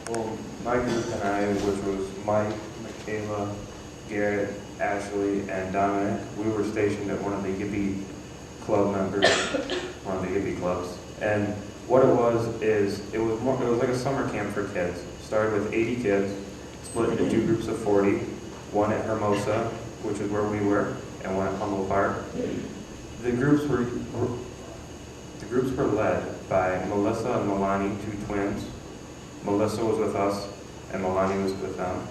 Well, my group and I, which was Mike, Michaela, Garrett, Ashley, and Dominic, we were stationed at one of the Yippee club members, one of the Yippee clubs. And what it was is, it was like a summer camp for kids. Started with 80 kids, split into two groups of 40, one at Hermosa, which is where we were, and one at Humboldt Park. The groups were led by Melissa and Milani, two twins. Melissa was with us, and Milani was with them.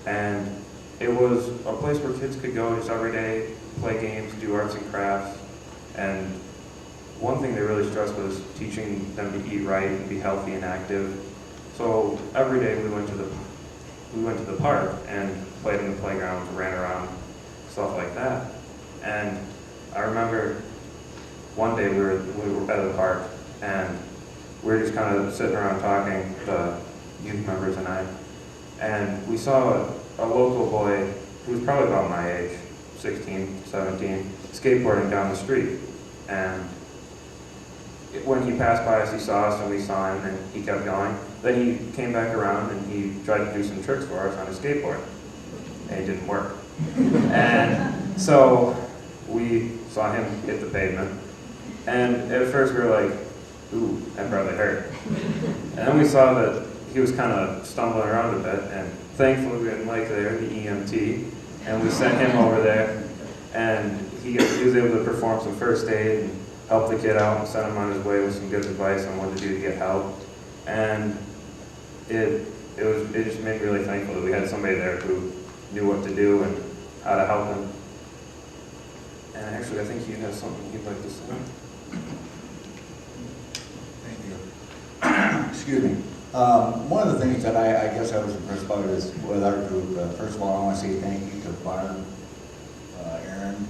And it was a place where kids could go just every day, play games, do arts and crafts. And one thing they really stressed was teaching them to eat right and be healthy and active. So every day we went to the park and played in the playgrounds, ran around, stuff like that. And I remember one day we were at the park and we were just kind of sitting around talking, the youth members and I, and we saw a local boy who was probably about my age, 16, 17, skateboarding down the street. And when he passed by us, he saw us and we saw him and he kept going. Then he came back around and he tried to do some tricks for us on his skateboard. And it didn't work. And so we saw him hit the pavement. And at first we were like, ooh, that probably hurt. And then we saw that he was kind of stumbling around a bit, and thankfully we had Mike there, the EMT, and we sent him over there, and he was able to perform some first aid and help the kid out and send him on his way with some good advice on what to do to get help. And it just made me really thankful that we had somebody there who knew what to do and how to help him. And actually, I think he has something he'd like to say. Thank you. Excuse me. One of the things that I guess I was impressed by is with our group. First of all, I want to say thank you to Barb, Aaron,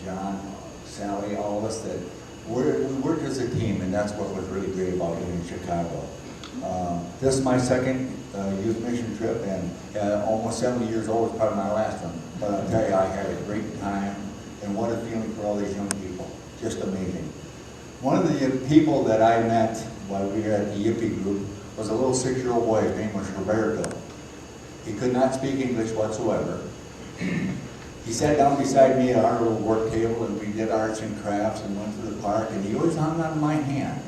John, Sally, all of us that we worked as a team, and that's what was really great about being in Chicago. This is my second youth mission trip, and almost 70 years old was probably my last one. But I'll tell you, I had a great time, and what a feeling for all these young people. Just amazing. One of the people that I met while we were at the Yippee group was a little 6-year-old boy. His name was Roberto. He could not speak English whatsoever. He sat down beside me at our little work table, and we did arts and crafts and went to the park, and he always hung on my hand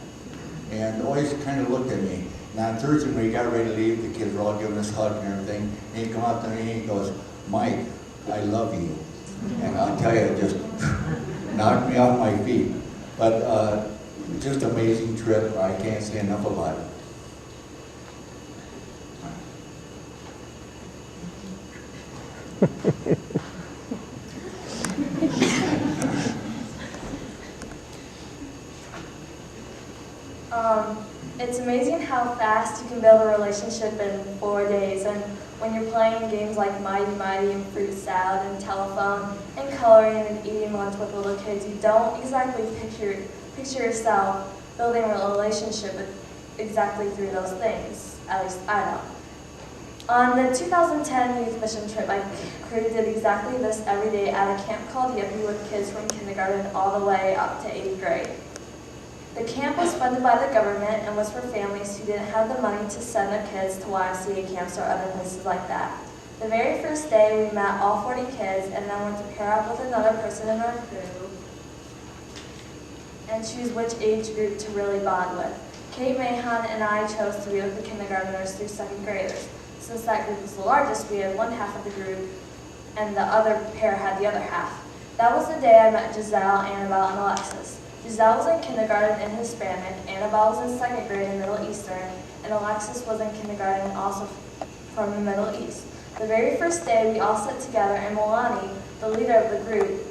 and always kind of looked at me. Now on Thursday when we got ready to leave, the kids were all giving us hugs and everything, and he come up to me and he goes, "Mike, I love you." And I'll tell you, it just knocked me off my feet. But just amazing trip. I can't say enough about it. It's amazing how fast you can build a relationship in 4 days, and when you're playing games like Mighty Mighty and Fruit Salad and Telephone and coloring and eating lunch with little kids, you don't exactly picture yourself building a relationship exactly through those things. At least I don't. On the 2010 youth mission trip, my crew did exactly this every day at a camp called Yippee with kids from kindergarten all the way up to 8th grade. The camp was funded by the government and was for families who didn't have the money to send their kids to YMCA camps or other places like that. The very first day, we met all 40 kids and then went to pair up with another person in our crew and choose which age group to really bond with. Kate Mahan and I chose to be with the kindergartners through 2nd graders. Since that group was the largest, we had one half of the group and the other pair had the other half. That was the day I met Giselle, Annabelle, and Alexis. Giselle was in kindergarten in Hispanic, Annabelle was in 2nd grade in Middle Eastern, and Alexis was in kindergarten also from the Middle East. The very first day, we all sat together, and Milani, the leader of the group,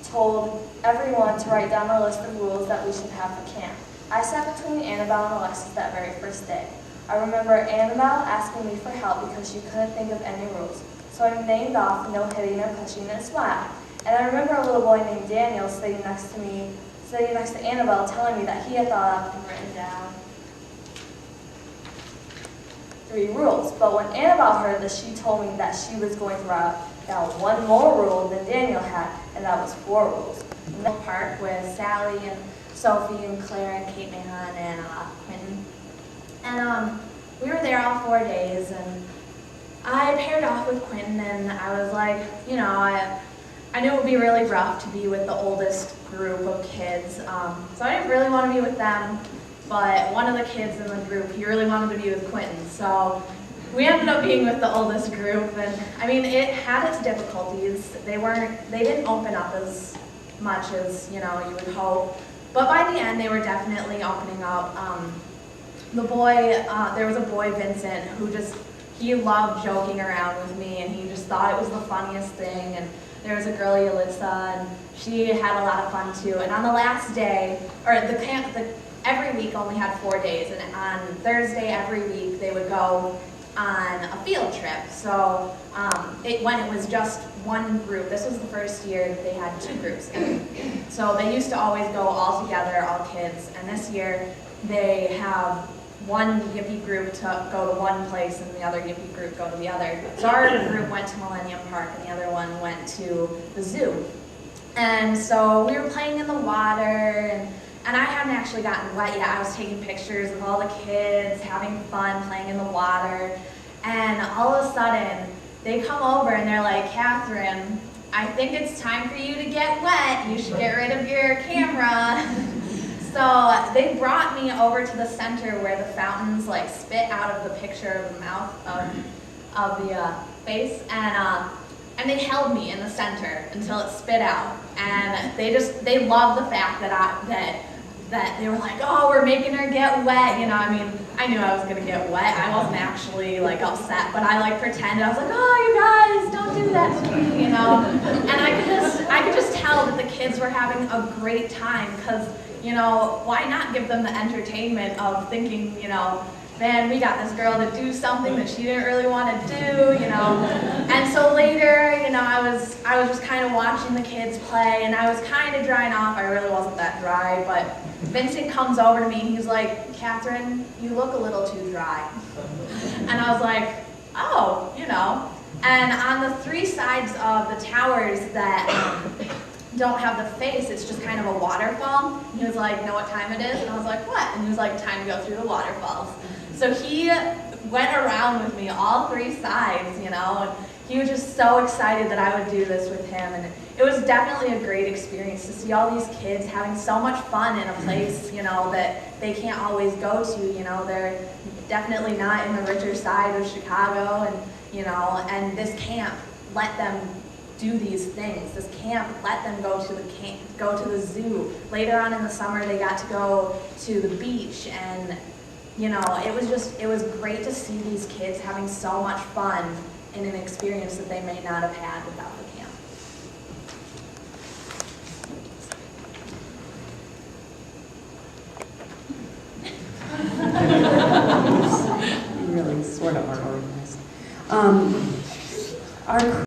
told everyone to write down a list of rules that we should have for camp. I sat between Annabelle and Alexis that very first day. I remember Annabelle asking me for help because she couldn't think of any rules. So I named off no hitting or pushing and smile. And I remember a little boy named Daniel sitting next to Annabelle, telling me that he had thought up and written down 3 rules. But when Annabelle heard this, she told me that she was going to write down 1 more rule than Daniel had, and that was 4 rules. In the park with Sally and Sophie and Claire and Kate Mahan and Quentin. And we were there all 4 days, and I paired off with Quentin, and I was like, you know, I knew it would be really rough to be with the oldest group of kids, so I didn't really want to be with them, but one of the kids in the group, he really wanted to be with Quentin, so we ended up being with the oldest group, and I mean, it had its difficulties. They didn't open up as much as, you know, you would hope, but by the end, they were definitely opening up. There was a boy, Vincent, who he loved joking around with me, and he just thought it was the funniest thing. And there was a girl, Yalitza, and she had a lot of fun too. And on the last day, or every week only had 4 days, and on Thursday every week they would go on a field trip. So when it was just one group, this was the first year they had 2 groups. So they used to always go all together, all kids, and this year they have one Yippie group to go to one place and the other Yippie group go to the other. So our group went to Millennium Park and the other one went to the zoo. And so we were playing in the water, and I hadn't actually gotten wet yet. I was taking pictures of all the kids having fun playing in the water, and all of a sudden they come over and they're like, Catherine, I think it's time for you to get wet. You should get rid of your camera. So they brought me over to the center where the fountains like spit out of the picture of the mouth of the face, and they held me in the center until it spit out. And they loved the fact that they were like, oh, we're making her get wet, you know. I mean, I knew I was gonna get wet. I wasn't actually like upset, but I like pretended. I was like, oh, you guys, don't do that to me, you know. And I could just tell that the kids were having a great time, because, you know, why not give them the entertainment of thinking, you know, man, we got this girl to do something that she didn't really want to do, you know. And so later, you know, I was just kind of watching the kids play, and I was kind of drying off. I really wasn't that dry, but Vincent comes over to me, and he's like, Catherine, you look a little too dry. And I was like, oh, you know. And on the 3 sides of the towers that don't have the face, it's just kind of a waterfall. He was like, know what time it is? And I was like, what? And he was like, time to go through the waterfalls. So he went around with me all 3 sides, you know, and he was just so excited that I would do this with him. And it was definitely a great experience to see all these kids having so much fun in a place, you know, that they can't always go to, you know. They're definitely not in the richer side of Chicago, and, you know, and this camp let them do these things. This camp let them go to the zoo. Later on in the summer, they got to go to the beach, and, you know, it was great to see these kids having so much fun in an experience that they may not have had without the camp. You really sort of are